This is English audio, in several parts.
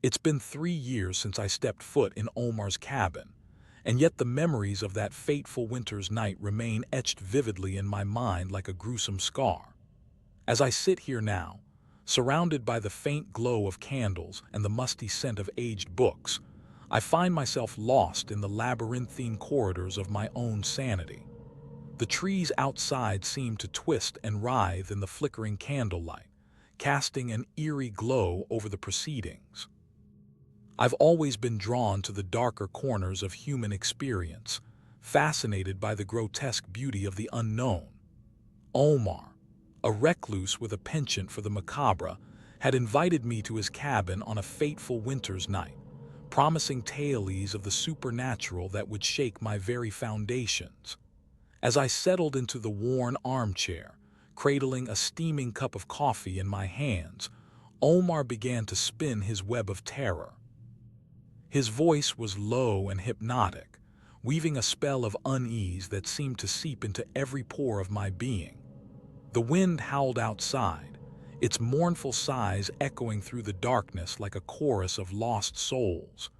It's been 3 years since I stepped foot in Omar's cabin, and yet the memories of that fateful winter's night remain etched vividly in my mind like a gruesome scar. As I sit here now, surrounded by the faint glow of candles and the musty scent of aged books, I find myself lost in the labyrinthine corridors of my own sanity. The trees outside seem to twist and writhe in the flickering candlelight, casting an eerie glow over the proceedings. I've always been drawn to the darker corners of human experience, fascinated by the grotesque beauty of the unknown. Omar, a recluse with a penchant for the macabre, had invited me to his cabin on a fateful winter's night, promising tales of the supernatural that would shake my very foundations. As I settled into the worn armchair, cradling a steaming cup of coffee in my hands, Omar began to spin his web of terror. His voice was low and hypnotic, weaving a spell of unease that seemed to seep into every pore of my being. The wind howled outside, its mournful sighs echoing through the darkness like a chorus of lost souls.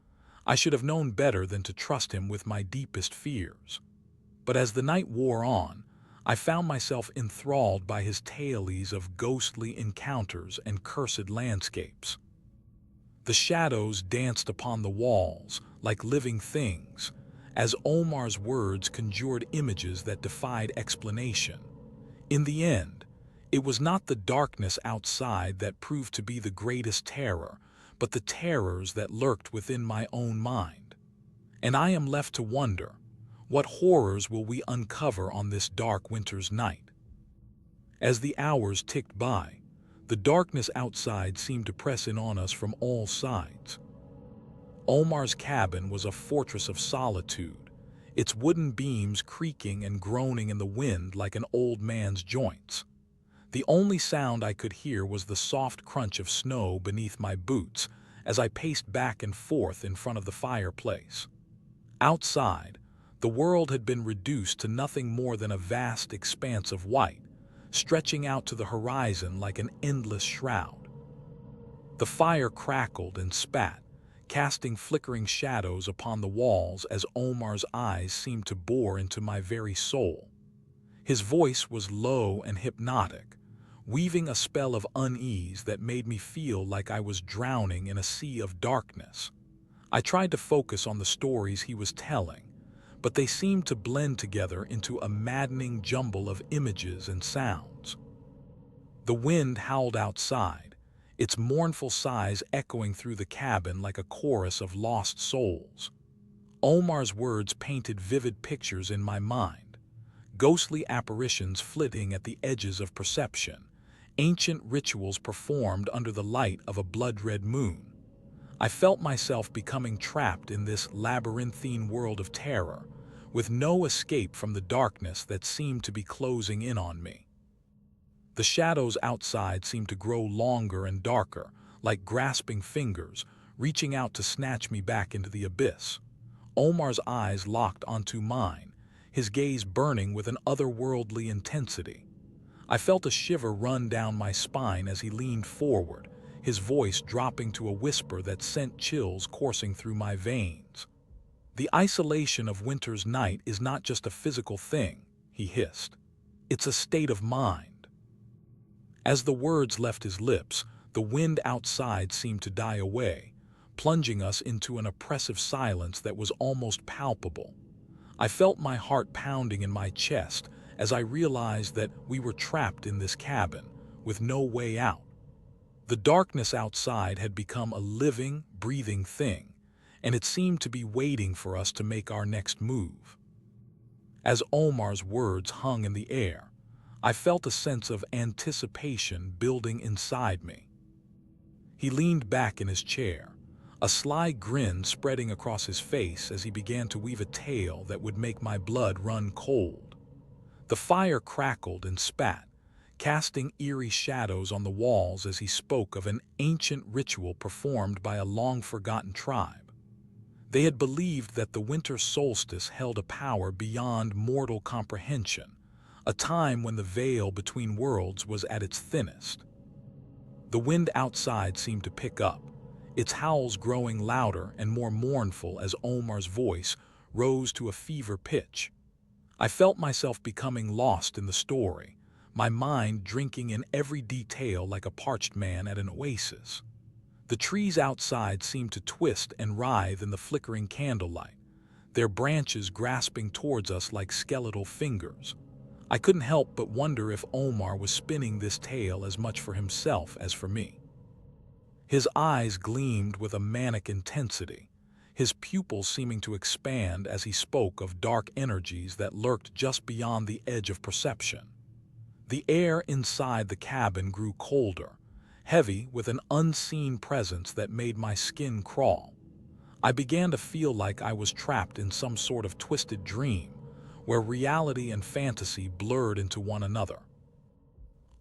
I should have known better than to trust him with my deepest fears. But as the night wore on, I found myself enthralled by his tales of ghostly encounters and cursed landscapes. The shadows danced upon the walls like living things, as Omar's words conjured images that defied explanation. In the end, it was not the darkness outside that proved to be the greatest terror, but the terrors that lurked within my own mind. And I am left to wonder, what horrors will we uncover on this dark winter's night? As the hours ticked by, the darkness outside seemed to press in on us from all sides. Omar's cabin was a fortress of solitude, its wooden beams creaking and groaning in the wind like an old man's joints. The only sound I could hear was the soft crunch of snow beneath my boots as I paced back and forth in front of the fireplace. Outside, the world had been reduced to nothing more than a vast expanse of white, stretching out to the horizon like an endless shroud. The fire crackled and spat, casting flickering shadows upon the walls as Omar's eyes seemed to bore into my very soul. His voice was low and hypnotic, weaving a spell of unease that made me feel like I was drowning in a sea of darkness. I tried to focus on the stories he was telling, but they seemed to blend together into a maddening jumble of images and sounds. The wind howled outside, its mournful sighs echoing through the cabin like a chorus of lost souls. Omar's words painted vivid pictures in my mind, ghostly apparitions flitting at the edges of perception, ancient rituals performed under the light of a blood-red moon. I felt myself becoming trapped in this labyrinthine world of terror, with no escape from the darkness that seemed to be closing in on me. The shadows outside seemed to grow longer and darker, like grasping fingers, reaching out to snatch me back into the abyss. Omar's eyes locked onto mine, his gaze burning with an otherworldly intensity. I felt a shiver run down my spine as he leaned forward, his voice dropping to a whisper that sent chills coursing through my veins. "The isolation of winter's night is not just a physical thing," he hissed. "It's a state of mind." As the words left his lips, the wind outside seemed to die away, plunging us into an oppressive silence that was almost palpable. I felt my heart pounding in my chest as I realized that we were trapped in this cabin, with no way out. The darkness outside had become a living, breathing thing, and it seemed to be waiting for us to make our next move. As Omar's words hung in the air, I felt a sense of anticipation building inside me. He leaned back in his chair, a sly grin spreading across his face as he began to weave a tale that would make my blood run cold. The fire crackled and spat, casting eerie shadows on the walls as he spoke of an ancient ritual performed by a long-forgotten tribe. They had believed that the winter solstice held a power beyond mortal comprehension, a time when the veil between worlds was at its thinnest. The wind outside seemed to pick up, its howls growing louder and more mournful as Omar's voice rose to a fever pitch. I felt myself becoming lost in the story, my mind drinking in every detail like a parched man at an oasis. The trees outside seemed to twist and writhe in the flickering candlelight, their branches grasping towards us like skeletal fingers. I couldn't help but wonder if Omar was spinning this tale as much for himself as for me. His eyes gleamed with a manic intensity, his pupils seeming to expand as he spoke of dark energies that lurked just beyond the edge of perception. The air inside the cabin grew colder, heavy with an unseen presence that made my skin crawl. I began to feel like I was trapped in some sort of twisted dream, where reality and fantasy blurred into one another.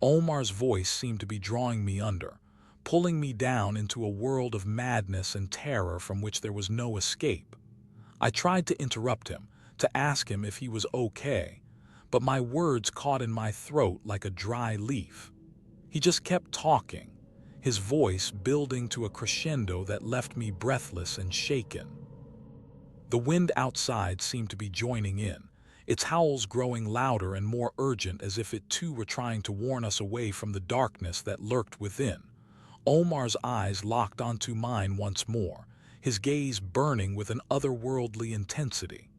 Omar's voice seemed to be drawing me under, pulling me down into a world of madness and terror from which there was no escape. I tried to interrupt him, to ask him if he was okay, but my words caught in my throat like a dry leaf. He just kept talking, his voice building to a crescendo that left me breathless and shaken. The wind outside seemed to be joining in, its howls growing louder and more urgent as if it too were trying to warn us away from the darkness that lurked within. Omar's eyes locked onto mine once more, his gaze burning with an otherworldly intensity.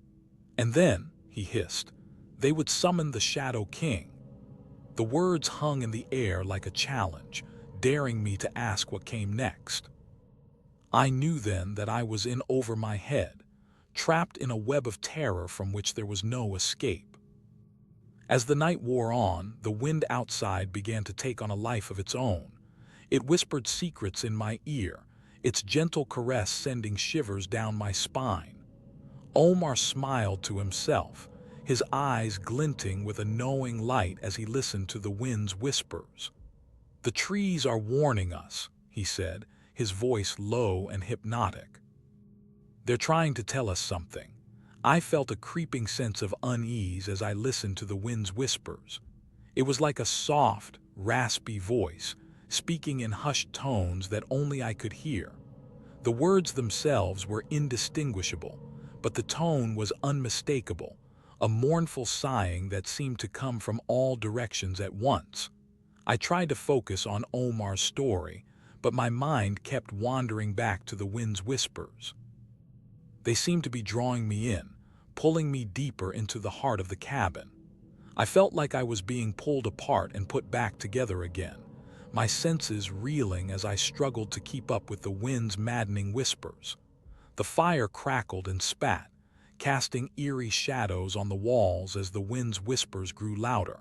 "And then," he hissed, "they would summon the Shadow King." The words hung in the air like a challenge, daring me to ask what came next. I knew then that I was in over my head, trapped in a web of terror from which there was no escape. As the night wore on, the wind outside began to take on a life of its own. It whispered secrets in my ear, its gentle caress sending shivers down my spine. Omar smiled to himself, his eyes glinting with a knowing light as he listened to the wind's whispers. "The trees are warning us," he said, his voice low and hypnotic. "They're trying to tell us something." I felt a creeping sense of unease as I listened to the wind's whispers. It was like a soft, raspy voice, speaking in hushed tones that only I could hear. The words themselves were indistinguishable, but the tone was unmistakable, a mournful sighing that seemed to come from all directions at once. I tried to focus on Omar's story, but my mind kept wandering back to the wind's whispers. They seemed to be drawing me in, pulling me deeper into the heart of the cabin. I felt like I was being pulled apart and put back together again, my senses reeling as I struggled to keep up with the wind's maddening whispers. The fire crackled and spat, casting eerie shadows on the walls as the wind's whispers grew louder.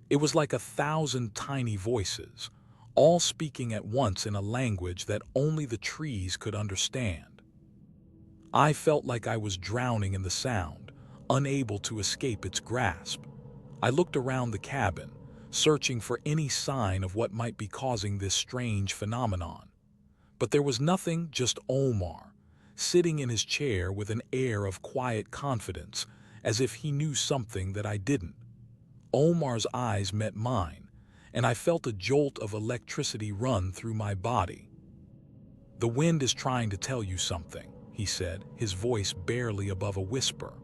It was like 1,000 tiny voices, all speaking at once in a language that only the trees could understand. I felt like I was drowning in the sound, unable to escape its grasp. I looked around the cabin, searching for any sign of what might be causing this strange phenomenon. But there was nothing, just Omar, sitting in his chair with an air of quiet confidence, as if he knew something that I didn't. Omar's eyes met mine, and I felt a jolt of electricity run through my body. "The wind is trying to tell you something," he said, his voice barely above a whisper.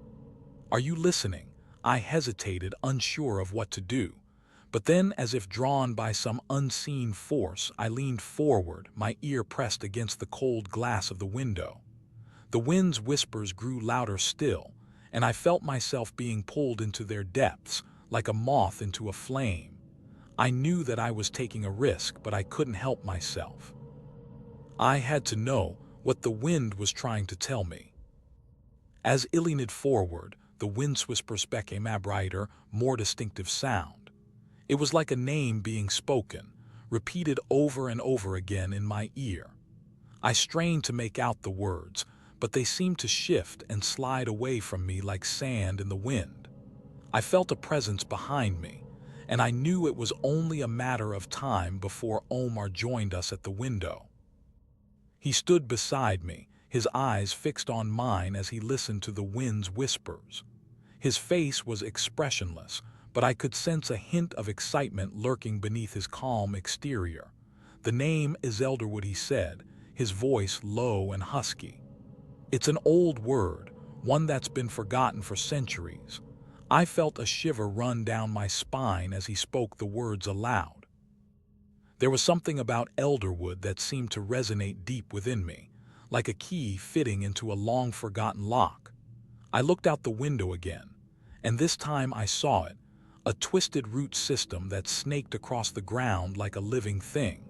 "Are you listening?" I hesitated, unsure of what to do. But then, as if drawn by some unseen force, I leaned forward, my ear pressed against the cold glass of the window. The wind's whispers grew louder still, and I felt myself being pulled into their depths, like a moth into a flame. I knew that I was taking a risk, but I couldn't help myself. I had to know what the wind was trying to tell me. As I leaned forward, the wind's whispers became a brighter, more distinctive sound. It was like a name being spoken, repeated over and over again in my ear. I strained to make out the words, but they seemed to shift and slide away from me like sand in the wind. I felt a presence behind me, and I knew it was only a matter of time before Omar joined us at the window. He stood beside me, his eyes fixed on mine as he listened to the wind's whispers. His face was expressionless, but I could sense a hint of excitement lurking beneath his calm exterior. "The name is Elderwood," he said, his voice low and husky. It's an old word, one that's been forgotten for centuries. I felt a shiver run down my spine as he spoke the words aloud. There was something about elderwood that seemed to resonate deep within me, like a key fitting into a long-forgotten lock. I looked out the window again, and this time I saw it, a twisted root system that snaked across the ground like a living thing.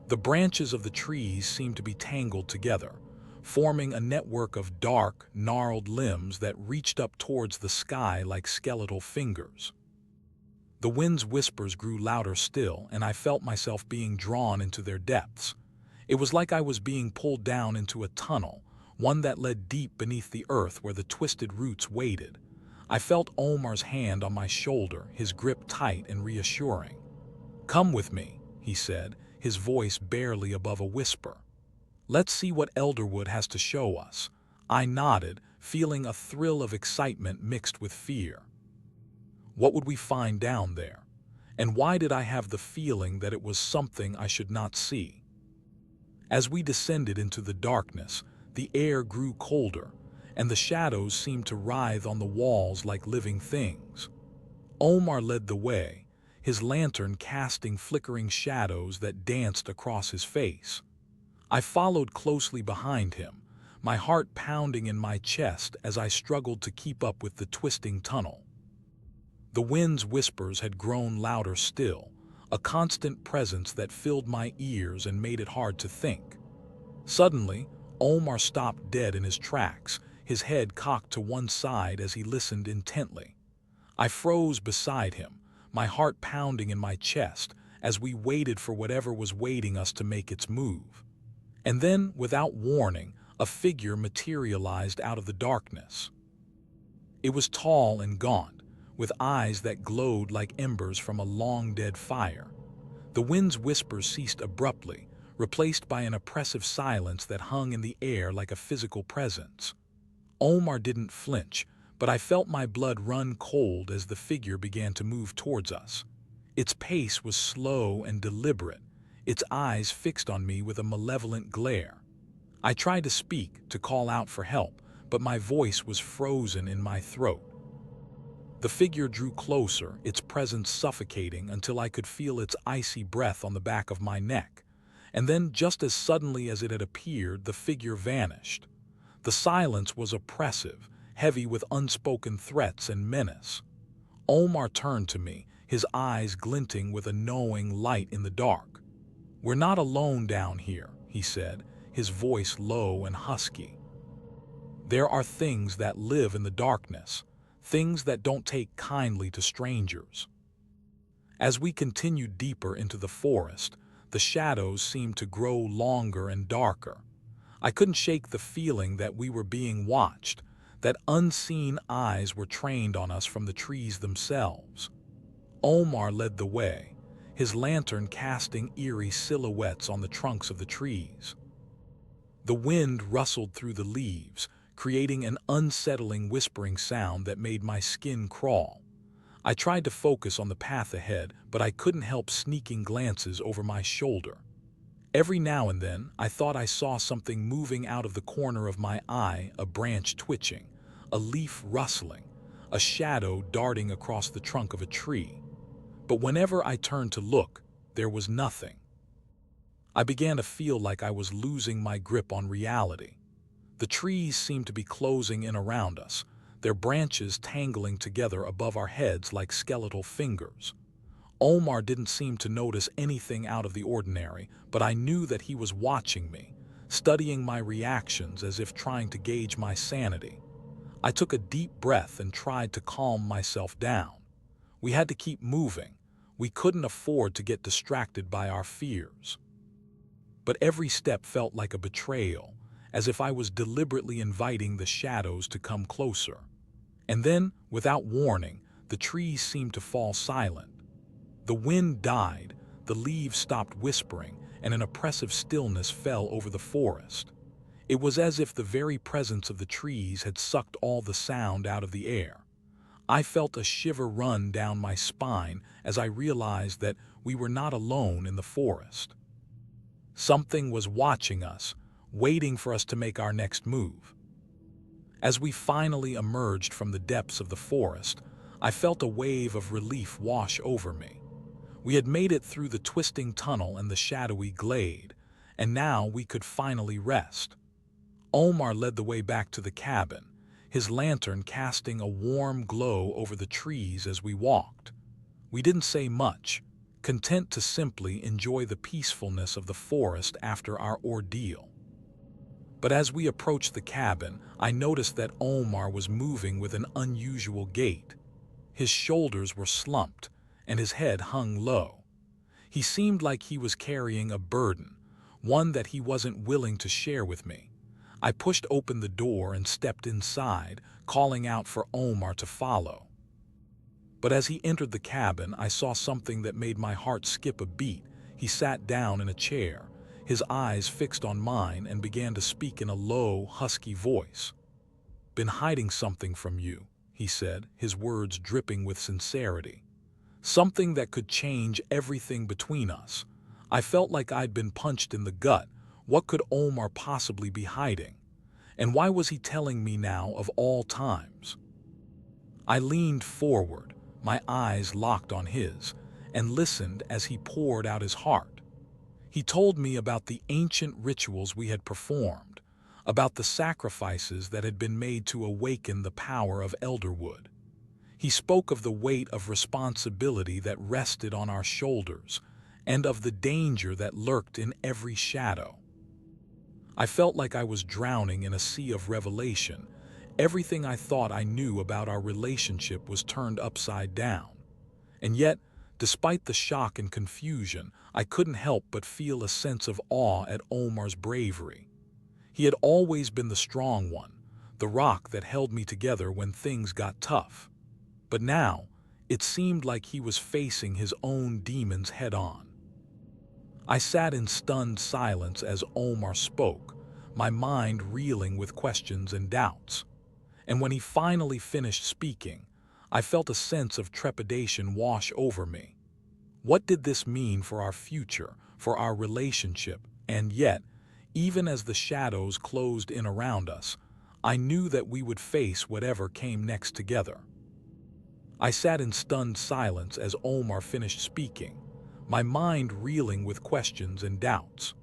The branches of the trees seemed to be tangled together, forming a network of dark, gnarled limbs that reached up towards the sky like skeletal fingers. The wind's whispers grew louder still, and I felt myself being drawn into their depths. It was like I was being pulled down into a tunnel, one that led deep beneath the earth where the twisted roots waited. I felt Omar's hand on my shoulder, his grip tight and reassuring. "Come with me," he said, his voice barely above a whisper. "Let's see what Elderwood has to show us." I nodded, feeling a thrill of excitement mixed with fear. What would we find down there? And why did I have the feeling that it was something I should not see? As we descended into the darkness, the air grew colder, and the shadows seemed to writhe on the walls like living things. Omar led the way, his lantern casting flickering shadows that danced across his face. I followed closely behind him, my heart pounding in my chest as I struggled to keep up with the twisting tunnel. The wind's whispers had grown louder still, a constant presence that filled my ears and made it hard to think. Suddenly, Omar stopped dead in his tracks, his head cocked to one side as he listened intently. I froze beside him, my heart pounding in my chest as we waited for whatever was waiting us to make its move. And then, without warning, a figure materialized out of the darkness. It was tall and gaunt, with eyes that glowed like embers from a long-dead fire. The wind's whispers ceased abruptly, replaced by an oppressive silence that hung in the air like a physical presence. Omar didn't flinch, but I felt my blood run cold as the figure began to move towards us. Its pace was slow and deliberate, its eyes fixed on me with a malevolent glare. I tried to speak, to call out for help, but my voice was frozen in my throat. The figure drew closer, its presence suffocating until I could feel its icy breath on the back of my neck. And then, just as suddenly as it had appeared, the figure vanished. The silence was oppressive, heavy with unspoken threats and menace. Omar turned to me, his eyes glinting with a knowing light in the dark. "We're not alone down here," he said, his voice low and husky. "There are things that live in the darkness, things that don't take kindly to strangers." As we continued deeper into the forest, the shadows seemed to grow longer and darker. I couldn't shake the feeling that we were being watched, that unseen eyes were trained on us from the trees themselves. Omar led the way, his lantern casting eerie silhouettes on the trunks of the trees. The wind rustled through the leaves, creating an unsettling whispering sound that made my skin crawl. I tried to focus on the path ahead, but I couldn't help sneaking glances over my shoulder. Every now and then, I thought I saw something moving out of the corner of my eye, a branch twitching, a leaf rustling, a shadow darting across the trunk of a tree. But whenever I turned to look, there was nothing. I began to feel like I was losing my grip on reality. The trees seemed to be closing in around us, their branches tangling together above our heads like skeletal fingers. Omar didn't seem to notice anything out of the ordinary, but I knew that he was watching me, studying my reactions as if trying to gauge my sanity. I took a deep breath and tried to calm myself down. We had to keep moving. We couldn't afford to get distracted by our fears. But every step felt like a betrayal, as if I was deliberately inviting the shadows to come closer. And then, without warning, the trees seemed to fall silent. The wind died, the leaves stopped whispering, and an oppressive stillness fell over the forest. It was as if the very presence of the trees had sucked all the sound out of the air. I felt a shiver run down my spine as I realized that we were not alone in the forest. Something was watching us, waiting for us to make our next move. As we finally emerged from the depths of the forest, I felt a wave of relief wash over me. We had made it through the twisting tunnel and the shadowy glade, and now we could finally rest. Omar led the way back to the cabin, his lantern casting a warm glow over the trees as we walked. We didn't say much, content to simply enjoy the peacefulness of the forest after our ordeal. But as we approached the cabin, I noticed that Omar was moving with an unusual gait. His shoulders were slumped, and his head hung low. He seemed like he was carrying a burden, one that he wasn't willing to share with me. I pushed open the door and stepped inside, calling out for Omar to follow. But as he entered the cabin, I saw something that made my heart skip a beat. He sat down in a chair, his eyes fixed on mine, and began to speak in a low, husky voice. "Been hiding something from you," he said, his words dripping with sincerity. "Something that could change everything between us." I felt like I'd been punched in the gut. What could Omar possibly be hiding? And why was he telling me now of all times? I leaned forward, my eyes locked on his, and listened as he poured out his heart. He told me about the ancient rituals we had performed, about the sacrifices that had been made to awaken the power of elderwood. He spoke of the weight of responsibility that rested on our shoulders, and of the danger that lurked in every shadow. I felt like I was drowning in a sea of revelation. Everything I thought I knew about our relationship was turned upside down. And yet, despite the shock and confusion, I couldn't help but feel a sense of awe at Omar's bravery. He had always been the strong one, the rock that held me together when things got tough. But now, it seemed like he was facing his own demons head-on. I sat in stunned silence as Omar spoke, my mind reeling with questions and doubts. And when he finally finished speaking, I felt a sense of trepidation wash over me. What did this mean for our future, for our relationship? And yet, even as the shadows closed in around us, I knew that we would face whatever came next together. I sat in stunned silence as Omar finished speaking, my mind reeling with questions and doubts.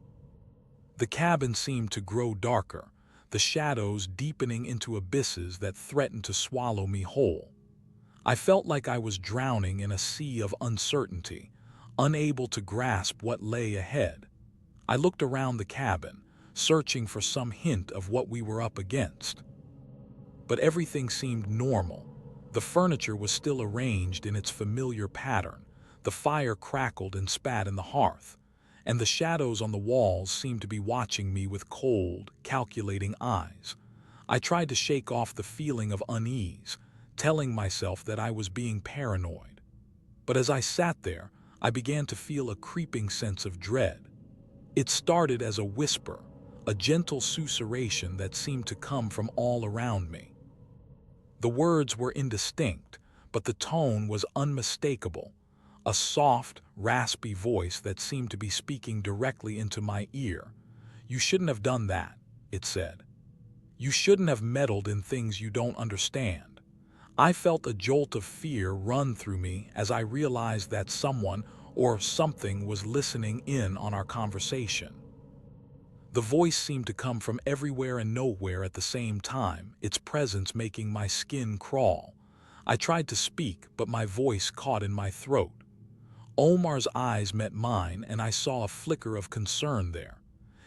The cabin seemed to grow darker, the shadows deepening into abysses that threatened to swallow me whole. I felt like I was drowning in a sea of uncertainty, unable to grasp what lay ahead. I looked around the cabin, searching for some hint of what we were up against. But everything seemed normal. The furniture was still arranged in its familiar pattern, the fire crackled and spat in the hearth, and the shadows on the walls seemed to be watching me with cold, calculating eyes. I tried to shake off the feeling of unease, telling myself that I was being paranoid. But as I sat there, I began to feel a creeping sense of dread. It started as a whisper, a gentle susurration that seemed to come from all around me. The words were indistinct, but the tone was unmistakable, a soft, raspy voice that seemed to be speaking directly into my ear. "You shouldn't have done that," it said. "You shouldn't have meddled in things you don't understand." I felt a jolt of fear run through me as I realized that someone or something was listening in on our conversation. The voice seemed to come from everywhere and nowhere at the same time, its presence making my skin crawl. I tried to speak, but my voice caught in my throat. Omar's eyes met mine, and I saw a flicker of concern there.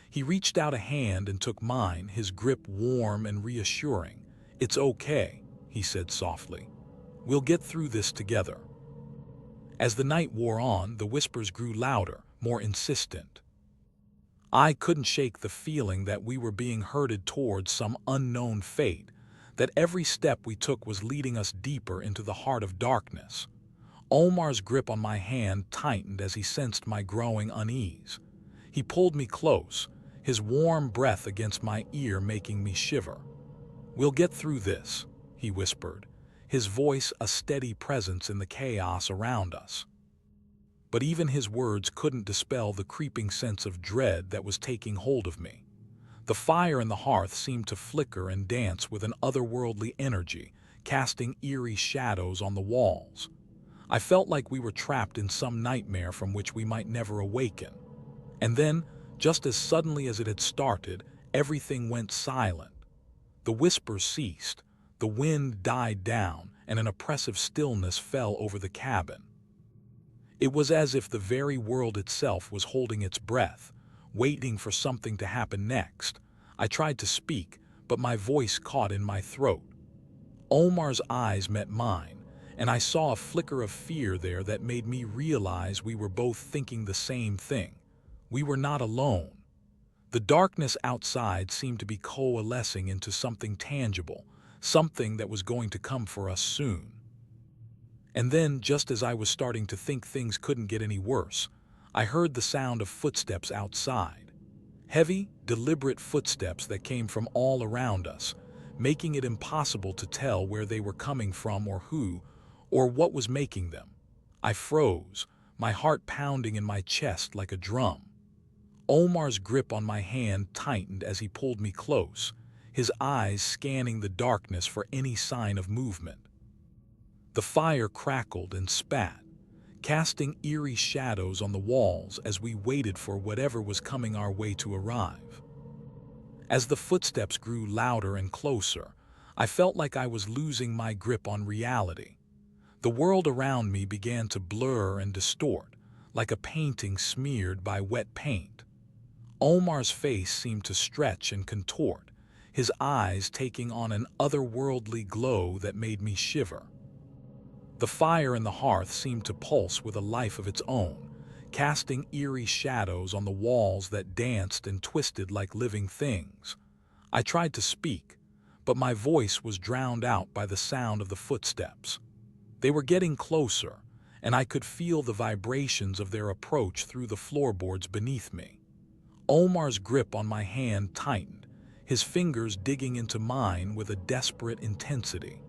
He reached out a hand and took mine, his grip warm and reassuring. "It's okay," he said softly. "We'll get through this together." As the night wore on, the whispers grew louder, more insistent. I couldn't shake the feeling that we were being herded towards some unknown fate, that every step we took was leading us deeper into the heart of darkness. Omar's grip on my hand tightened as he sensed my growing unease. He pulled me close, his warm breath against my ear making me shiver. "We'll get through this," he whispered, his voice a steady presence in the chaos around us. but even his words couldn't dispel the creeping sense of dread that was taking hold of me. The fire in the hearth seemed to flicker and dance with an otherworldly energy, casting eerie shadows on the walls. I felt like we were trapped in some nightmare from which we might never awaken. And then, just as suddenly as it had started, everything went silent. The whispers ceased, the wind died down, and an oppressive stillness fell over the cabin. It was as if the very world itself was holding its breath, waiting for something to happen next. I tried to speak, but my voice caught in my throat. Omar's eyes met mine, and I saw a flicker of fear there that made me realize we were both thinking the same thing. We were not alone. The darkness outside seemed to be coalescing into something tangible, something that was going to come for us soon. And then, just as I was starting to think things couldn't get any worse, I heard the sound of footsteps outside. Heavy, deliberate footsteps that came from all around us, making it impossible to tell where they were coming from or who, or what was making them. I froze, my heart pounding in my chest like a drum. Omar's grip on my hand tightened as he pulled me close, his eyes scanning the darkness for any sign of movement. The fire crackled and spat, casting eerie shadows on the walls as we waited for whatever was coming our way to arrive. As the footsteps grew louder and closer, I felt like I was losing my grip on reality. The world around me began to blur and distort, like a painting smeared by wet paint. Omar's face seemed to stretch and contort, his eyes taking on an otherworldly glow that made me shiver. The fire in the hearth seemed to pulse with a life of its own, casting eerie shadows on the walls that danced and twisted like living things. I tried to speak, but my voice was drowned out by the sound of the footsteps. They were getting closer, and I could feel the vibrations of their approach through the floorboards beneath me. Omar's grip on my hand tightened, his fingers digging into mine with a desperate intensity.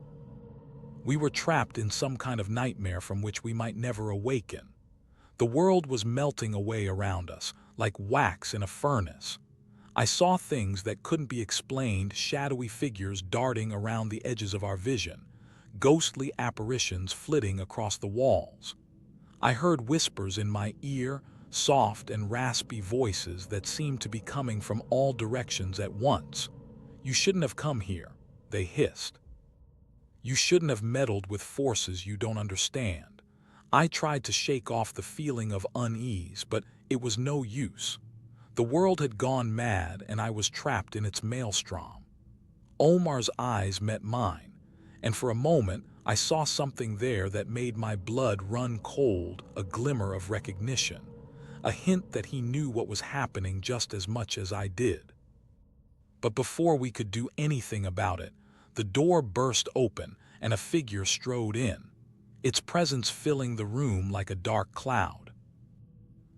We were trapped in some kind of nightmare from which we might never awaken. The world was melting away around us, like wax in a furnace. I saw things that couldn't be explained, shadowy figures darting around the edges of our vision, ghostly apparitions flitting across the walls. I heard whispers in my ear, soft and raspy voices that seemed to be coming from all directions at once. "You shouldn't have come here," they hissed. "You shouldn't have meddled with forces you don't understand." I tried to shake off the feeling of unease, but it was no use. The world had gone mad and I was trapped in its maelstrom. Omar's eyes met mine, and for a moment I saw something there that made my blood run cold, a glimmer of recognition, a hint that he knew what was happening just as much as I did. But before we could do anything about it, the door burst open and a figure strode in, its presence filling the room like a dark cloud.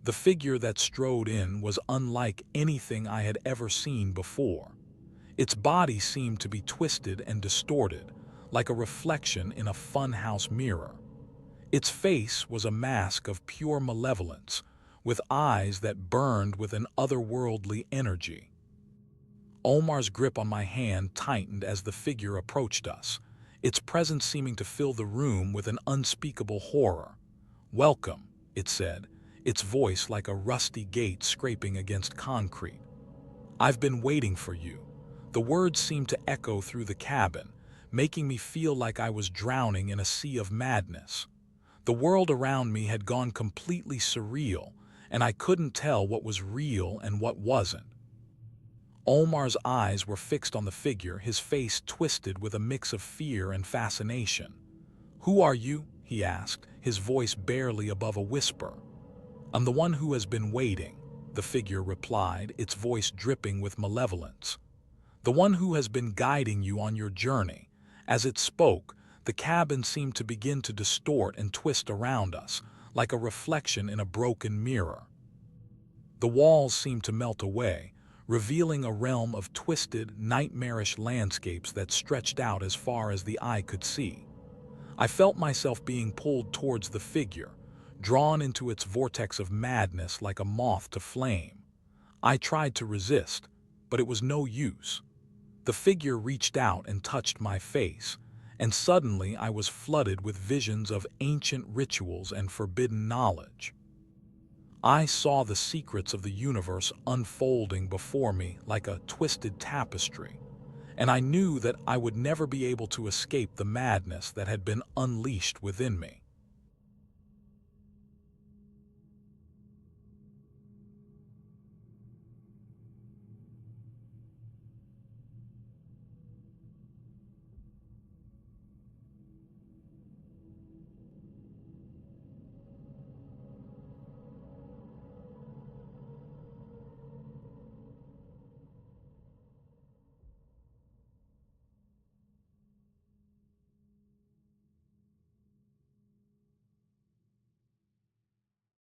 The figure that strode in was unlike anything I had ever seen before. Its body seemed to be twisted and distorted, like a reflection in a funhouse mirror. Its face was a mask of pure malevolence, with eyes that burned with an otherworldly energy. Omar's grip on my hand tightened as the figure approached us, its presence seeming to fill the room with an unspeakable horror. "Welcome," it said, its voice like a rusty gate scraping against concrete. "I've been waiting for you." The words seemed to echo through the cabin, making me feel like I was drowning in a sea of madness. The world around me had gone completely surreal, and I couldn't tell what was real and what wasn't. Omar's eyes were fixed on the figure, his face twisted with a mix of fear and fascination. "Who are you?" he asked, his voice barely above a whisper. "I'm the one who has been waiting," the figure replied, its voice dripping with malevolence. "The one who has been guiding you on your journey." As it spoke, the cabin seemed to begin to distort and twist around us, like a reflection in a broken mirror. The walls seemed to melt away, revealing a realm of twisted, nightmarish landscapes that stretched out as far as the eye could see. I felt myself being pulled towards the figure, drawn into its vortex of madness like a moth to flame. I tried to resist, but it was no use. The figure reached out and touched my face, and suddenly I was flooded with visions of ancient rituals and forbidden knowledge. I saw the secrets of the universe unfolding before me like a twisted tapestry, and I knew that I would never be able to escape the madness that had been unleashed within me.